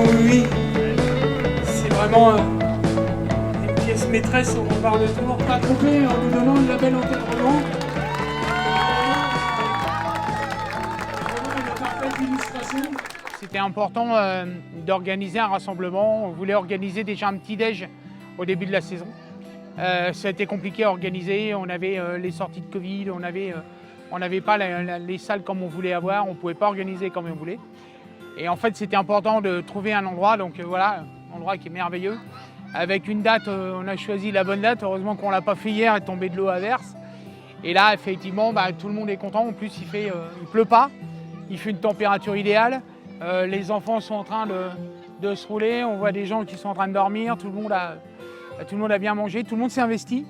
oui. C'est vraiment une pièce maîtresse au rempart de Tours. Pas trompé en nous donnant le label encadrement. Vraiment une parfaite illustration. C'était important d'organiser un rassemblement. On voulait organiser déjà un petit déj au début de la saison. Ça a été compliqué à organiser. On avait les sorties de Covid, on n'avait pas les salles comme on voulait avoir, on ne pouvait pas organiser comme on voulait. Et en fait, c'était important de trouver un endroit, donc voilà, un endroit qui est merveilleux. Avec une date, on a choisi la bonne date. Heureusement qu'on ne l'a pas fait hier et tombé de l'eau à verse. Et là, effectivement, tout le monde est content. En plus, il pleut pas, il fait une température idéale. Les enfants sont en train de se rouler. On voit des gens qui sont en train de dormir. Tout le monde a bien mangé. Tout le monde s'est investi.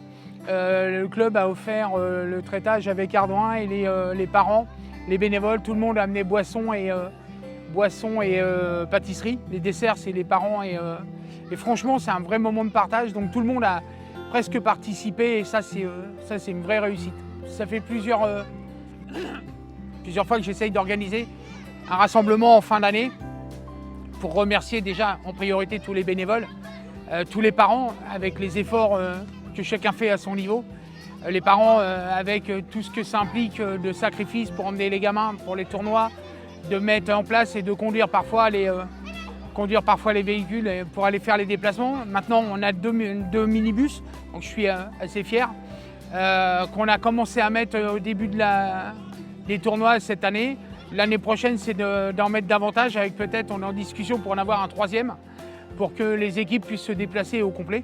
Le club a offert le traitage avec Ardouin et les parents, les bénévoles. Tout le monde a amené boissons et pâtisseries. Les desserts, c'est les parents. Et franchement, c'est un vrai moment de partage. Donc tout le monde a presque participé. Et ça, c'est une vraie réussite. Ça fait plusieurs fois que j'essaye d'organiser un rassemblement en fin d'année pour remercier déjà en priorité tous les bénévoles, tous les parents avec les efforts que chacun fait à son niveau, les parents avec tout ce que ça implique de sacrifices pour emmener les gamins pour les tournois, de mettre en place et de conduire parfois les véhicules pour aller faire les déplacements. Maintenant, on a deux minibus, donc je suis assez fier, qu'on a commencé à mettre au début des tournois cette année. L'année prochaine, c'est d'en mettre davantage, avec peut-être, on est en discussion pour en avoir un troisième, pour que les équipes puissent se déplacer au complet.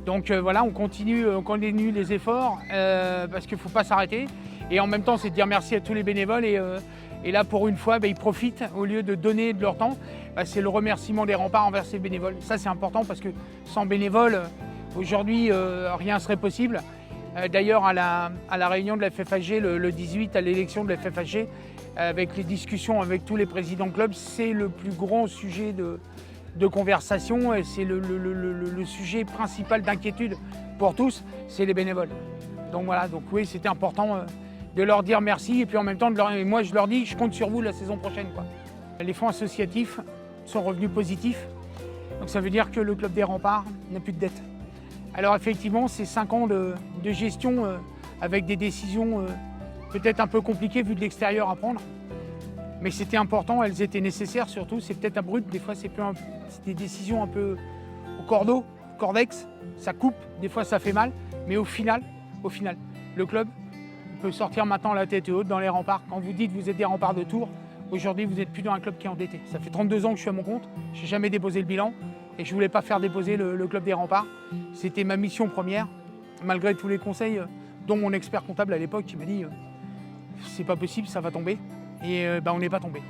Donc voilà, on continue les efforts, parce qu'il ne faut pas s'arrêter. Et en même temps, c'est de dire merci à tous les bénévoles. Et là, pour une fois, ils profitent, au lieu de donner de leur temps, c'est le remerciement des remparts envers ces bénévoles. Ça, c'est important, parce que sans bénévoles, aujourd'hui, rien ne serait possible. D'ailleurs, à la réunion de la FFHG, le 18, à l'élection de la FFHG, avec les discussions avec tous les présidents de clubs, c'est le plus grand sujet de conversation et c'est le sujet principal d'inquiétude pour tous, c'est les bénévoles. Donc voilà, donc oui, c'était important de leur dire merci et puis en même temps, moi je leur dis, je compte sur vous la saison prochaine, quoi. Les fonds associatifs sont revenus positifs, donc ça veut dire que le club des Remparts n'a plus de dette. Alors effectivement, c'est 5 ans de gestion avec des décisions peut-être un peu compliquées vu de l'extérieur à prendre. Mais c'était important, elles étaient nécessaires surtout. C'est peut-être abrupt, des fois c'est des décisions un peu au cordeau, cordex, ça coupe, des fois ça fait mal. Mais au final, le club peut sortir maintenant la tête haute dans les remparts. Quand vous dites que vous êtes des remparts de Tours, aujourd'hui vous n'êtes plus dans un club qui est endetté. Ça fait 32 ans que je suis à mon compte, je n'ai jamais déposé le bilan. Et je ne voulais pas faire déposer le club des remparts. C'était ma mission première, malgré tous les conseils, dont mon expert comptable à l'époque qui m'a dit c'est pas possible, ça va tomber. Et on n'est pas tombé.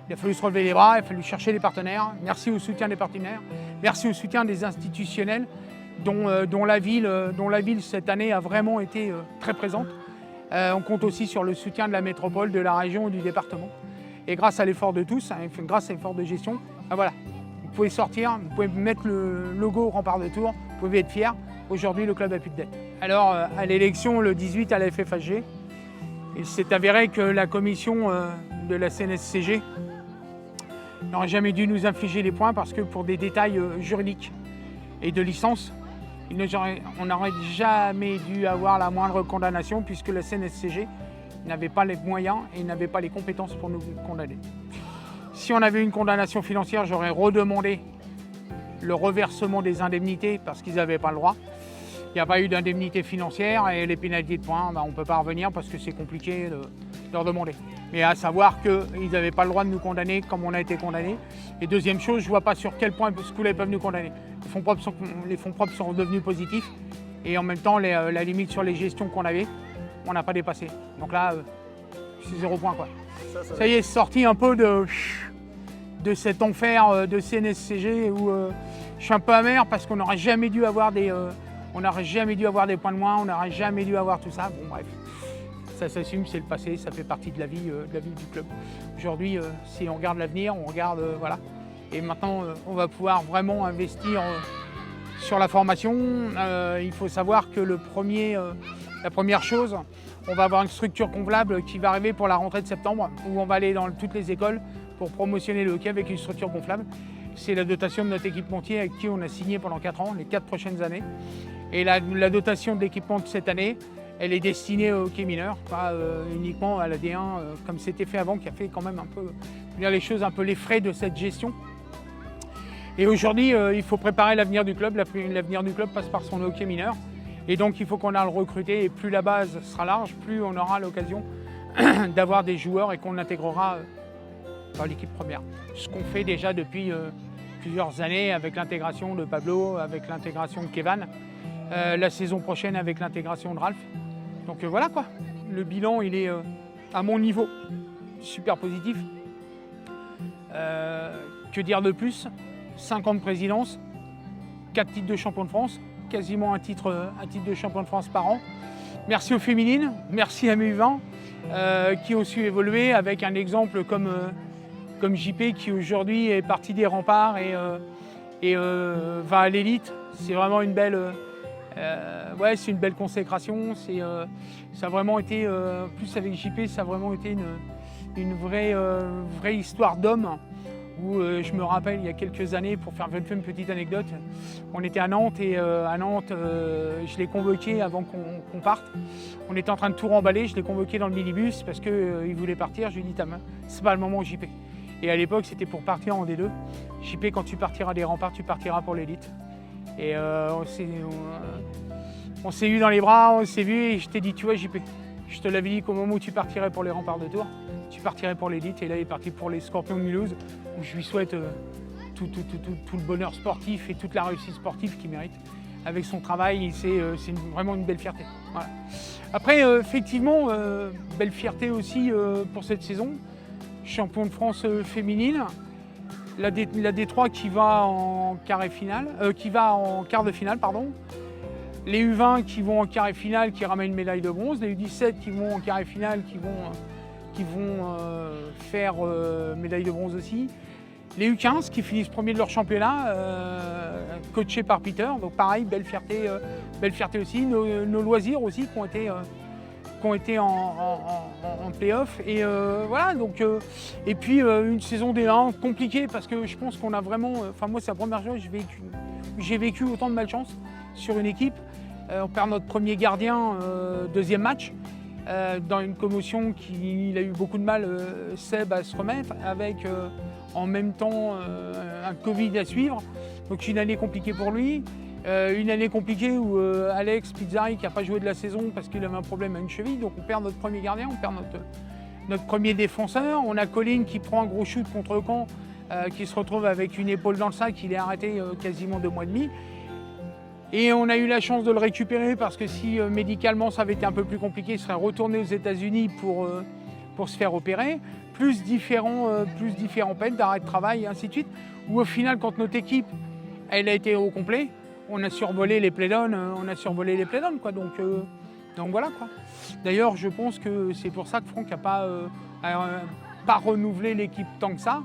Il a fallu se relever les bras, il a fallu chercher les partenaires. Merci au soutien des partenaires, merci au soutien des institutionnels, dont la ville cette année a vraiment été très présente. On compte aussi sur le soutien de la métropole, de la région et du département. Et grâce à l'effort de tous, grâce à l'effort de gestion, voilà. Vous pouvez sortir, vous pouvez mettre le logo Rempart de Tours, vous pouvez être fier. Aujourd'hui, le club n'a plus de dette. Alors, à l'élection, le 18 à la FFHG, il s'est avéré que la commission de la CNSCG n'aurait jamais dû nous infliger les points parce que pour des détails juridiques et de licence, on n'aurait jamais dû avoir la moindre condamnation puisque la CNSCG n'avait pas les moyens et n'avait pas les compétences pour nous condamner. Si on avait une condamnation financière, j'aurais redemandé le reversement des indemnités parce qu'ils n'avaient pas le droit. Il n'y a pas eu d'indemnité financière et les pénalités de points, on ne peut pas revenir parce que c'est compliqué de leur demander. Mais à savoir qu'ils n'avaient pas le droit de nous condamner comme on a été condamné. Et deuxième chose, je ne vois pas sur quel point ils peuvent nous condamner. Les fonds propres sont devenus positifs et en même temps, la limite sur les gestions qu'on avait, on n'a pas dépassé. Donc là, c'est 0 point, quoi. Ça y est, c'est sorti un peu de cet enfer de CNSCG où je suis un peu amer parce qu'on n'aurait jamais dû avoir des points de moins, on n'aurait jamais dû avoir tout ça. Bon bref, ça s'assume, c'est le passé, ça fait partie de la vie du club. Aujourd'hui, si on regarde l'avenir, on regarde, voilà. Et maintenant, on va pouvoir vraiment investir sur la formation. Il faut savoir que la première chose, on va avoir une structure gonflable qui va arriver pour la rentrée de septembre, où on va aller dans toutes les écoles pour promotionner le hockey avec une structure gonflable. c'est la dotation de notre équipementier avec qui on a signé pendant 4 ans, les 4 prochaines années. Et la dotation d'équipement de cette année, elle est destinée au hockey mineur, pas uniquement à la D1 comme c'était fait avant, qui a fait quand même un peu les choses, un peu les frais de cette gestion. Et aujourd'hui, il faut préparer l'avenir du club. L'avenir du club passe par son hockey mineur. Et donc, il faut qu'on aille le recruter. Et plus la base sera large, plus on aura l'occasion d'avoir des joueurs et qu'on intégrera dans l'équipe première. Ce qu'on fait déjà depuis plusieurs années avec l'intégration de Pablo, avec l'intégration de Kevin, la saison prochaine avec l'intégration de Ralph. Donc voilà quoi, le bilan il est à mon niveau super positif. Que dire de plus? 5 ans de présidence, 4 titres de champion de France, quasiment un titre de champion de France par an. Merci aux féminines, merci à mes U20 qui ont su évoluer avec un exemple comme JP qui aujourd'hui est parti des remparts et va à l'élite. C'est vraiment une belle, c'est une belle consécration. Ça a vraiment été, plus avec JP, ça a vraiment été une vraie histoire d'homme. Où je me rappelle il y a quelques années, pour faire une petite anecdote, on était à Nantes et à Nantes, je l'ai convoqué avant qu'on parte. On était en train de tout remballer, je l'ai convoqué dans le minibus parce qu'il voulait partir. Je lui ai dit c'est pas le moment JP. Et à l'époque c'était pour partir en D2. JP, quand tu partiras des remparts, tu partiras pour l'élite. Et on s'est eu dans les bras, on s'est vu et je t'ai dit tu vois JP, je te l'avais dit qu'au moment où tu partirais pour les remparts de Tours, tu partirais pour l'élite. Et là il est parti pour les Scorpions de Mulhouse, où je lui souhaite tout le bonheur sportif et toute la réussite sportive qu'il mérite. Avec son travail, c'est vraiment une belle fierté. Voilà. Après, effectivement, belle fierté aussi pour cette saison. Champion de France féminine, la D3 qui va en quart de finale, pardon. Les U20 qui vont en quart et finale, qui ramènent une médaille de bronze. Les U17 qui vont en quart et finale, qui vont faire médaille de bronze aussi. Les U15 qui finissent premier de leur championnat, coachés par Peter. Donc pareil, belle fierté aussi. Nos loisirs aussi qui ont été en play-off. Et voilà, donc, et puis une saison D1 compliquée parce que je pense qu'on a vraiment... moi, c'est la première fois que j'ai vécu autant de malchance sur une équipe. On perd notre premier gardien, deuxième match. Dans une commotion qu'il a eu beaucoup de mal, Seb, à se remettre, avec en même temps un Covid à suivre. Donc une année compliquée pour lui. Une année compliquée où Alex Pizzari, qui n'a pas joué de la saison parce qu'il avait un problème à une cheville, donc on perd notre premier gardien, on perd notre premier défenseur. On a Colin qui prend un gros shoot contre Caen, qui se retrouve avec une épaule dans le sac, il est arrêté quasiment 2 mois et demi. Et on a eu la chance de le récupérer parce que si médicalement ça avait été un peu plus compliqué, il serait retourné aux États-Unis pour se faire opérer, plus différents peines d'arrêt de travail et ainsi de suite. Où au final, quand notre équipe elle a été au complet, on a survolé les playdowns, quoi. Donc voilà quoi. D'ailleurs, je pense que c'est pour ça que Franck n'a pas renouvelé l'équipe tant que ça.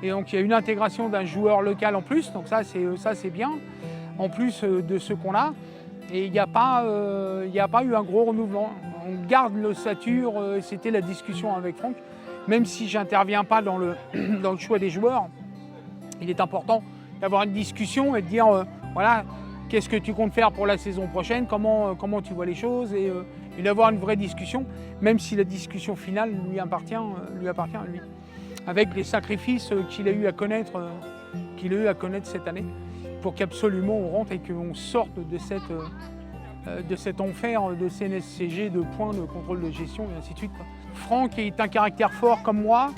Et donc il y a une intégration d'un joueur local en plus, donc ça c'est bien. En plus de ce qu'on a, et il n'y a pas eu un gros renouvellement. On garde l'ossature, c'était la discussion avec Franck. Même si je n'interviens pas dans le choix des joueurs, il est important d'avoir une discussion et de dire voilà, qu'est-ce que tu comptes faire pour la saison prochaine, comment tu vois les choses, et d'avoir une vraie discussion, même si la discussion finale lui appartient à lui, avec les sacrifices qu'il a eu à connaître cette année, pour qu'absolument on rentre et qu'on sorte de cet enfer de CNSCG, de points, de contrôle de gestion et ainsi de suite, quoi. Franck est un caractère fort comme moi,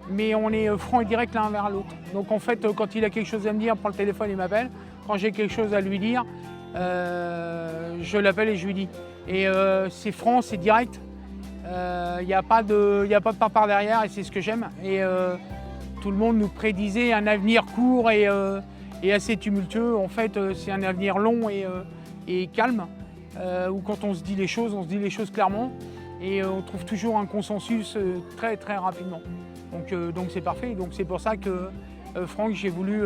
mais on est franc et direct l'un vers l'autre. Donc en fait, quand il a quelque chose à me dire, il prend le téléphone et m'appelle. Quand j'ai quelque chose à lui dire, je l'appelle et je lui dis. Et c'est franc, c'est direct. Il n'y a pas de papa derrière et c'est ce que j'aime. Et tout le monde nous prédisait un avenir court et assez tumultueux. En fait, c'est un avenir long et calme, où quand on se dit les choses clairement et on trouve toujours un consensus très très rapidement. Donc c'est parfait. Donc c'est pour ça que Franck, j'ai voulu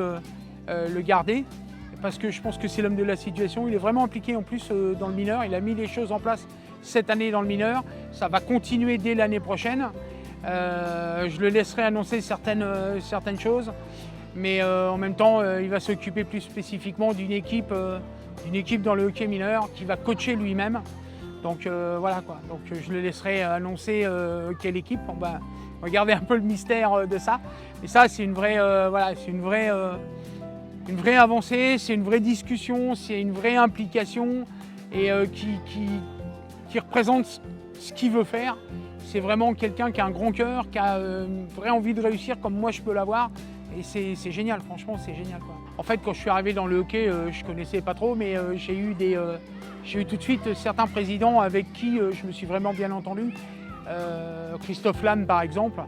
le garder, parce que je pense que c'est l'homme de la situation. Il est vraiment impliqué en plus dans le mineur. Il a mis les choses en place cette année dans le mineur. Ça va continuer dès l'année prochaine. Je le laisserai annoncer certaines choses. mais en même temps, il va s'occuper plus spécifiquement d'une équipe dans le hockey mineur qui va coacher lui-même. Donc voilà quoi. Donc je le laisserai annoncer quelle équipe. On va garder un peu le mystère de ça. Et ça, c'est une vraie avancée, c'est une vraie discussion, c'est une vraie implication et qui représente ce qu'il veut faire. C'est vraiment quelqu'un qui a un grand cœur, qui a une vraie envie de réussir comme moi je peux l'avoir. Et c'est génial, franchement, c'est génial, quoi. En fait, quand je suis arrivé dans le hockey, je connaissais pas trop, mais j'ai eu tout de suite certains présidents avec qui je me suis vraiment bien entendu. Christophe Lam, par exemple.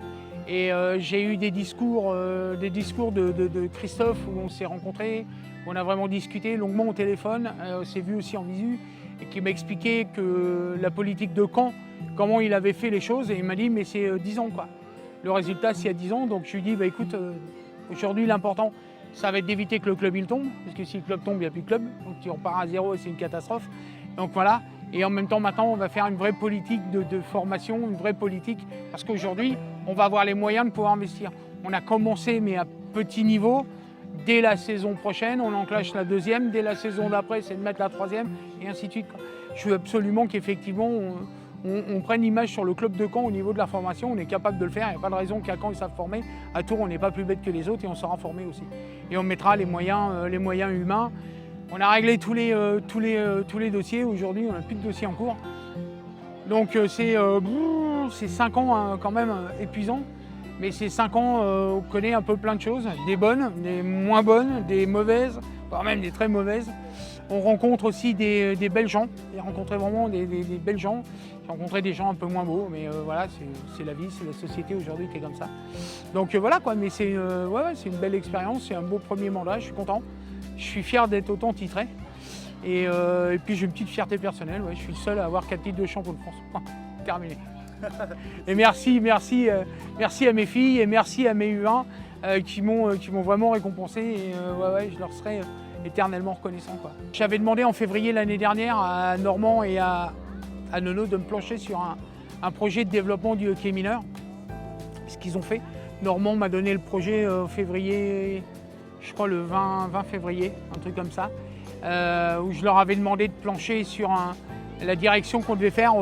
Et j'ai eu des discours de Christophe où on s'est rencontrés, où on a vraiment discuté longuement au téléphone, on s'est vu aussi en visu, et qui m'a expliqué que la politique de Caen, comment il avait fait les choses, et il m'a dit mais c'est 10 ans quoi. Le résultat c'est il y a 10 ans, donc je lui ai dit bah écoute, aujourd'hui l'important ça va être d'éviter que le club il tombe, parce que si le club tombe il n'y a plus de club, donc tu repars à zéro et c'est une catastrophe. Donc voilà, et en même temps maintenant on va faire une vraie politique de formation, une vraie politique, parce qu'aujourd'hui on va avoir les moyens de pouvoir investir. On a commencé mais à petit niveau. Dès la saison prochaine, on enclenche la deuxième. Dès la saison d'après, c'est de mettre la troisième, et ainsi de suite. Je veux absolument qu'effectivement, on prenne l'image sur le club de Caen au niveau de la formation. On est capable de le faire. Il n'y a pas de raison qu'à Caen, ils savent former. À Tours, on n'est pas plus bête que les autres et on saura former aussi. Et on mettra les moyens humains. On a réglé tous les dossiers. Aujourd'hui, on n'a plus de dossiers en cours. Donc, c'est 5 ans hein, quand même épuisants. Mais ces 5 ans, on connaît un peu plein de choses, des bonnes, des moins bonnes, des mauvaises, voire même des très mauvaises. On rencontre aussi des belles gens. J'ai rencontré vraiment des belles gens. J'ai rencontré des gens un peu moins beaux, mais voilà, c'est la vie, c'est la société aujourd'hui qui est comme ça. Donc voilà quoi, mais c'est une belle expérience, c'est un beau premier mandat, je suis content. Je suis fier d'être autant titré. Et puis j'ai une petite fierté personnelle, je suis le seul à avoir 4 titres de champion de France. Terminé. Et merci à mes filles et merci à mes U1 qui m'ont vraiment récompensé et je leur serai éternellement reconnaissant, quoi. J'avais demandé en février l'année dernière à Normand et à Nono de me plancher sur un projet de développement du hockey mineur, ce qu'ils ont fait. Normand m'a donné le projet février, je crois le 20 février, un truc comme ça, où je leur avais demandé de plancher sur la direction qu'on devait faire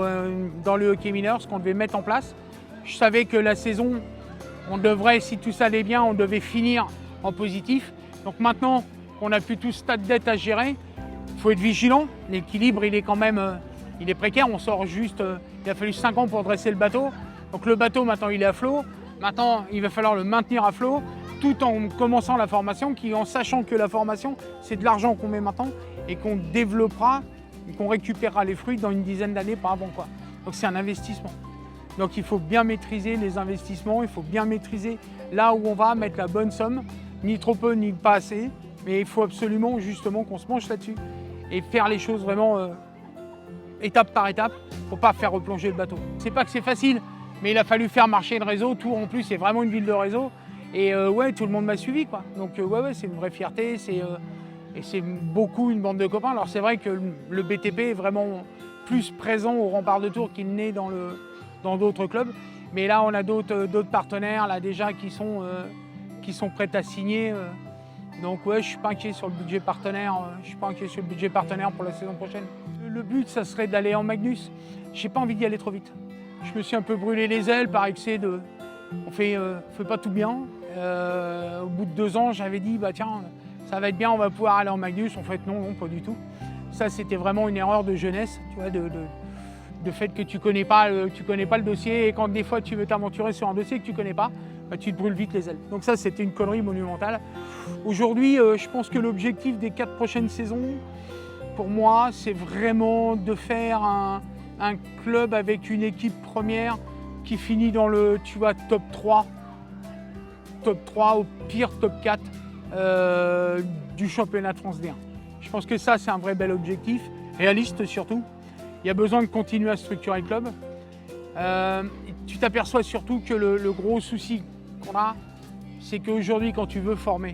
dans le hockey mineur, ce qu'on devait mettre en place. Je savais que la saison, on devrait, si tout ça allait bien, on devait finir en positif. Donc maintenant qu'on a plus tout ce tas de dettes à gérer, il faut être vigilant. L'équilibre, il est quand même il est précaire. On sort juste, il a fallu 5 ans pour dresser le bateau. Donc le bateau, maintenant, il est à flot. Maintenant, il va falloir le maintenir à flot, tout en commençant la formation, en sachant que la formation, c'est de l'argent qu'on met maintenant et qu'on développera, et qu'on récupérera les fruits dans une dizaine d'années par avant, quoi. Donc c'est un investissement. Donc il faut bien maîtriser les investissements, il faut bien maîtriser là où on va mettre la bonne somme, ni trop peu ni pas assez, mais il faut absolument justement qu'on se penche là-dessus et faire les choses vraiment étape par étape pour pas faire replonger le bateau. C'est pas que c'est facile, mais il a fallu faire marcher le réseau. Tours en plus c'est vraiment une ville de réseau et tout le monde m'a suivi, quoi. Donc c'est une vraie fierté, et c'est beaucoup une bande de copains. Alors c'est vrai que le BTP est vraiment plus présent au Rempart de Tours qu'il n'est dans d'autres clubs. Mais là, on a d'autres partenaires là, déjà qui sont prêts à signer. Donc je ne suis pas inquiet sur le budget partenaire. Je suis pas inquiet sur le budget partenaire pour la saison prochaine. Le but, ça serait d'aller en Magnus. J'ai pas envie d'y aller trop vite. Je me suis un peu brûlé les ailes par excès de... On fait pas tout bien. Au bout de 2 ans, j'avais dit, bah tiens, ça va être bien, on va pouvoir aller en Magnus. En fait, non, pas du tout. Ça, c'était vraiment une erreur de jeunesse, tu vois, de fait que tu connais pas le dossier. Et quand des fois, tu veux t'aventurer sur un dossier que tu connais pas, bah, tu te brûles vite les ailes. Donc ça, c'était une connerie monumentale. Aujourd'hui, je pense que l'objectif des 4 prochaines saisons, pour moi, c'est vraiment de faire un club avec une équipe première qui finit dans le, tu vois, top 3, au pire top 4 du championnat de France D1. Je pense que ça, c'est un vrai bel objectif, réaliste surtout. Il y a besoin de continuer à structurer le club. Tu t'aperçois surtout que le gros souci qu'on a, c'est qu'aujourd'hui, quand tu veux former,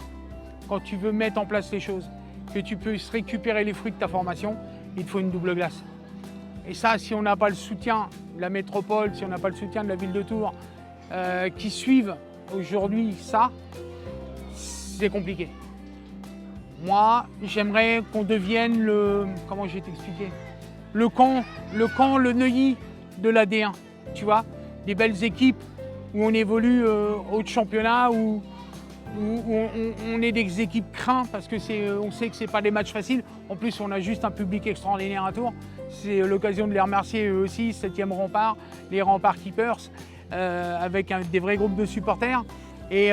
quand tu veux mettre en place les choses, que tu puisses récupérer les fruits de ta formation, il te faut une double glace. Et ça, si on n'a pas le soutien de la métropole, si on n'a pas le soutien de la ville de Tours, qui suivent aujourd'hui ça, c'est compliqué. Moi, j'aimerais qu'on devienne comment je vais t'expliquer, le camp, le Neuilly de la D1, tu vois, des belles équipes où on évolue au championnat, où on est des équipes craintes parce que on sait que c'est pas des matchs faciles. En plus, on a juste un public extraordinaire à Tours. C'est l'occasion de les remercier eux aussi, 7e rempart, les remparts Keepers, avec des vrais groupes de supporters. Et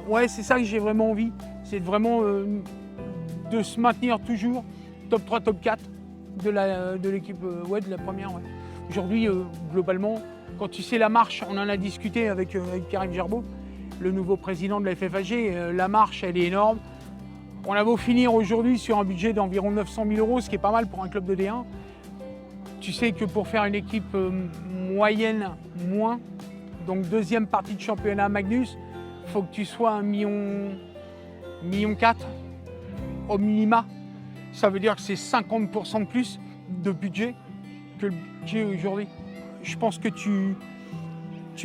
ouais, c'est ça que j'ai vraiment envie, c'est vraiment de se maintenir toujours top 3, top 4 de l'équipe, de la première. Ouais. Aujourd'hui, globalement, quand tu sais la marche, on en a discuté avec Pierre-Yves Gerbeau, le nouveau président de la FFAG, la marche, elle est énorme. On a beau finir aujourd'hui sur un budget d'environ 900 000 €, ce qui est pas mal pour un club de D1. Tu sais que pour faire une équipe moyenne, moins, donc deuxième partie de championnat Magnus, il faut que tu sois 1,4 million au minima. Ça veut dire que c'est 50% de plus de budget que le budget aujourd'hui. Je pense que tu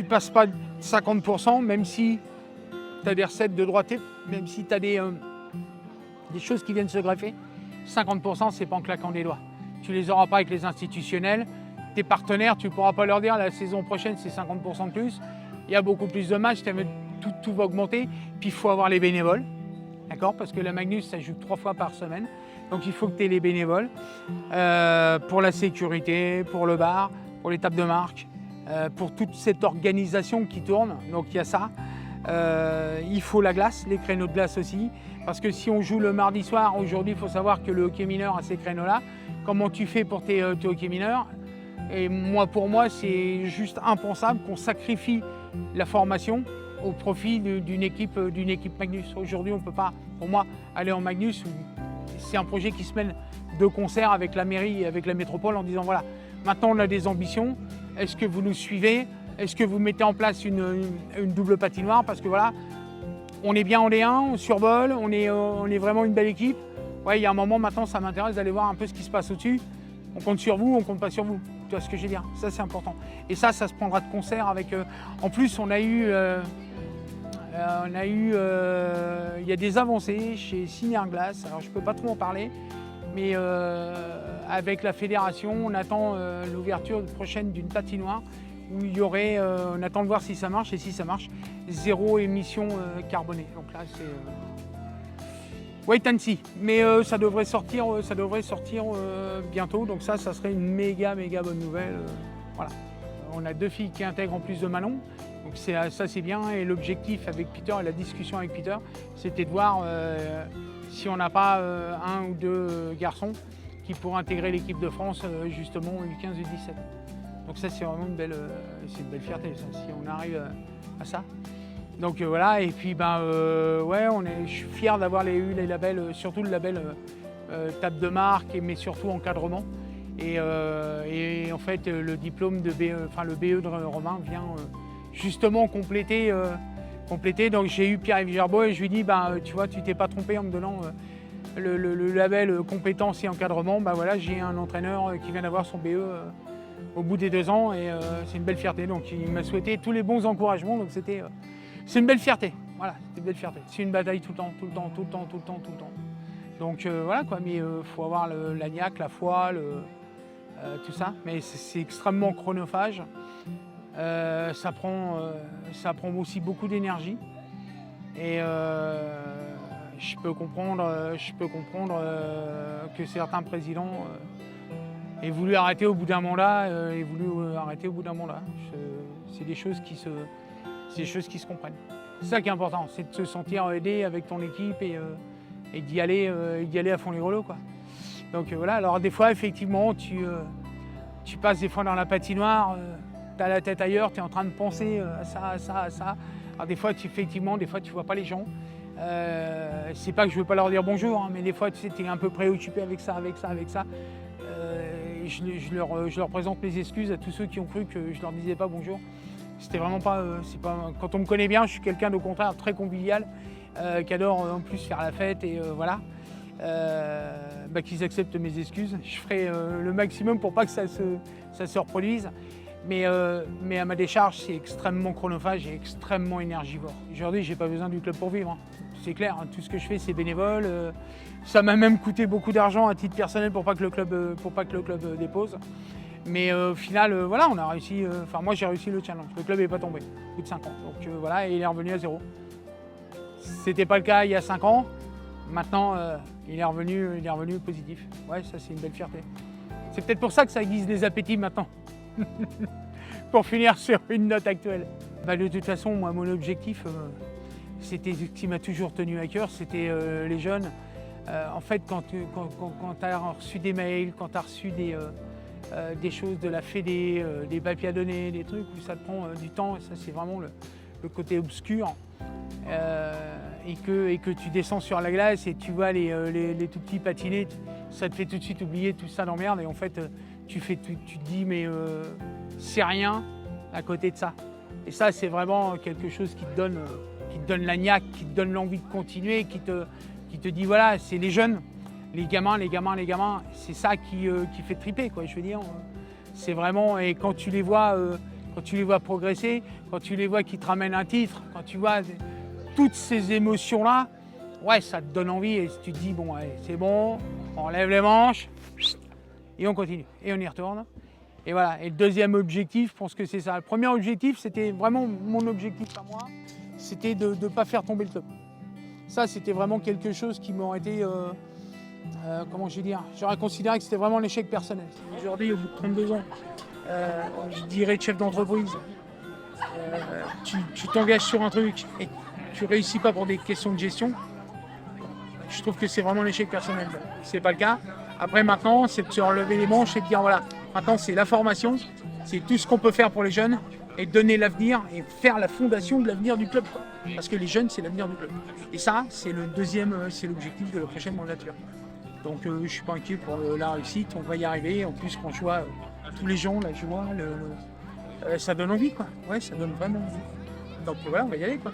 passes pas 50%, même si tu as des recettes de droité, même si tu as des choses qui viennent se greffer. 50%, c'est pas en claquant des doigts. Tu les auras pas avec les institutionnels. Tes partenaires, tu ne pourras pas leur dire la saison prochaine, c'est 50% de plus. Il y a beaucoup plus de matchs, tout va augmenter. Puis il faut avoir les bénévoles, d'accord? Parce que la Magnus, ça joue 3 fois par semaine. Donc il faut que tu aies les bénévoles pour la sécurité, pour le bar, pour les tables de marque, pour toute cette organisation qui tourne. Donc il y a ça. Il faut la glace, les créneaux de glace aussi. Parce que si on joue le mardi soir, aujourd'hui, il faut savoir que le hockey mineur a ces créneaux-là. Comment tu fais pour tes hockey mineurs? Et pour moi, c'est juste impensable qu'on sacrifie la formation au profit d'une équipe Magnus. Aujourd'hui, on ne peut pas, pour moi, aller en Magnus. C'est un projet qui se mène de concert avec la mairie et avec la métropole en disant voilà, maintenant on a des ambitions, est-ce que vous nous suivez? Est-ce que vous mettez en place une double patinoire? Parce que voilà, on est bien en D1, on survole, on est vraiment une belle équipe. Ouais, il y a un moment maintenant, ça m'intéresse d'aller voir un peu ce qui se passe au-dessus. On compte sur vous, on compte pas sur vous. Tu vois ce que je veux dire? Ça, c'est important. Et ça se prendra de concert avec... En plus, il y a des avancées chez Cinerglace. Alors, je ne peux pas trop en parler, mais avec la fédération, on attend l'ouverture prochaine d'une patinoire où il y aurait, on attend de voir si ça marche, et si ça marche, 0 émission carbonée. Donc là, c'est wait and see. Mais ça devrait sortir bientôt. Donc ça serait une méga bonne nouvelle. Voilà. On a 2 filles qui intègrent en plus de Manon. Donc ça c'est bien. Et l'objectif avec Peter et la discussion avec Peter, c'était de voir si on n'a pas 1 ou 2 garçons qui pourraient intégrer l'équipe de France justement U15 et U17. Donc ça c'est vraiment une belle fierté ça, si on arrive à ça. Donc voilà, et puis ouais, je suis fier d'avoir eu les labels, surtout le label table de marque, mais surtout encadrement. Et en fait le diplôme de le BE de Romain vient justement compléter. Donc j'ai eu Pierre-Yves Gerbeau et je lui dis tu vois, tu t'es pas trompé en me donnant le label compétences et encadrement. Voilà, j'ai un entraîneur qui vient d'avoir son BE au bout des 2 ans et c'est une belle fierté. Donc il m'a souhaité tous les bons encouragements. Donc c'est une belle fierté. Voilà, c'est une belle fierté. C'est une bataille tout le temps. Donc voilà quoi, mais faut avoir la niaque, la foi, tout ça. Mais c'est extrêmement chronophage. Ça prend aussi beaucoup d'énergie. Et je peux comprendre que certains présidents aient voulu arrêter au bout d'un mandat. C'est des choses qui se comprennent. C'est ça qui est important, c'est de se sentir aidé avec ton équipe et d'y aller à fond les grelots, quoi. Donc voilà, alors des fois effectivement tu passes des fois dans la patinoire, tu as la tête ailleurs, tu es en train de penser à ça. Alors des fois tu vois pas les gens. C'est pas que je veux pas leur dire bonjour, hein, mais des fois tu es un peu préoccupé avec ça. Je leur présente mes excuses à tous ceux qui ont cru que je leur disais pas bonjour. C'était vraiment pas, quand on me connaît bien, je suis quelqu'un au contraire très convivial, qui adore en plus faire la fête et voilà. Qu'ils acceptent mes excuses. Je ferai le maximum pour pas que ça se reproduise. Mais à ma décharge, c'est extrêmement chronophage et extrêmement énergivore. Aujourd'hui, j'ai pas besoin du club pour vivre. Hein. c'est clair, hein, tout ce que je fais c'est bénévole. Ça m'a même coûté beaucoup d'argent à titre personnel pour pas que le club dépose. Mais au final, voilà, on a réussi. Enfin, moi j'ai réussi le challenge. Le club n'est pas tombé au bout de 5 ans. Donc voilà, et il est revenu à 0. C'était pas le cas il y a 5 ans. Maintenant, il est revenu positif. Ouais, ça c'est une belle fierté. C'est peut-être pour ça que ça aiguise les appétits maintenant. Pour finir sur une note actuelle. Bah, de toute façon, moi, mon objectif, c'était ce qui m'a toujours tenu à cœur, c'était les jeunes. En fait, quand tu as reçu des mails, quand tu as reçu des choses de la Fédé, des papiers à donner, des trucs où ça te prend du temps, et ça c'est vraiment le côté obscur, et que tu descends sur la glace et tu vois les tout petits patiner, ça te fait tout de suite oublier tout ça d'emmerde, et en fait tu te dis mais c'est rien à côté de ça. Et ça c'est vraiment quelque chose qui te donne la niaque, qui te donne l'envie de continuer, qui te dit voilà, c'est les jeunes. Les gamins, c'est ça qui fait triper, quoi. Je veux dire, c'est vraiment, et quand tu les vois progresser, quand tu les vois qui te ramènent un titre, quand tu vois toutes ces émotions-là, ouais, ça te donne envie et tu te dis bon, allez, c'est bon, on lève les manches et on continue et on y retourne. Et voilà. Et le deuxième objectif, je pense que c'est ça. Le premier objectif, c'était vraiment mon objectif à moi, c'était de ne pas faire tomber le club. Ça, c'était vraiment quelque chose qui m'aurait été comment je vais dire, j'aurais considéré que c'était vraiment l'échec personnel. Aujourd'hui, au bout de 32 ans, je dirais chef d'entreprise, tu t'engages sur un truc et tu réussis pas pour des questions de gestion, je trouve que c'est vraiment l'échec personnel. C'est pas le cas. Après maintenant, c'est de se relever les manches et de dire voilà, maintenant c'est la formation, c'est tout ce qu'on peut faire pour les jeunes et donner l'avenir et faire la fondation de l'avenir du club. Parce que les jeunes, c'est l'avenir du club. Et ça, c'est c'est l'objectif de la prochaine mandature. Donc je ne suis pas inquiet pour la réussite, on va y arriver. En plus, quand je vois tous les gens, la joie, ça donne envie, quoi. Ouais, ça donne vraiment envie. Donc voilà, on va y aller, quoi.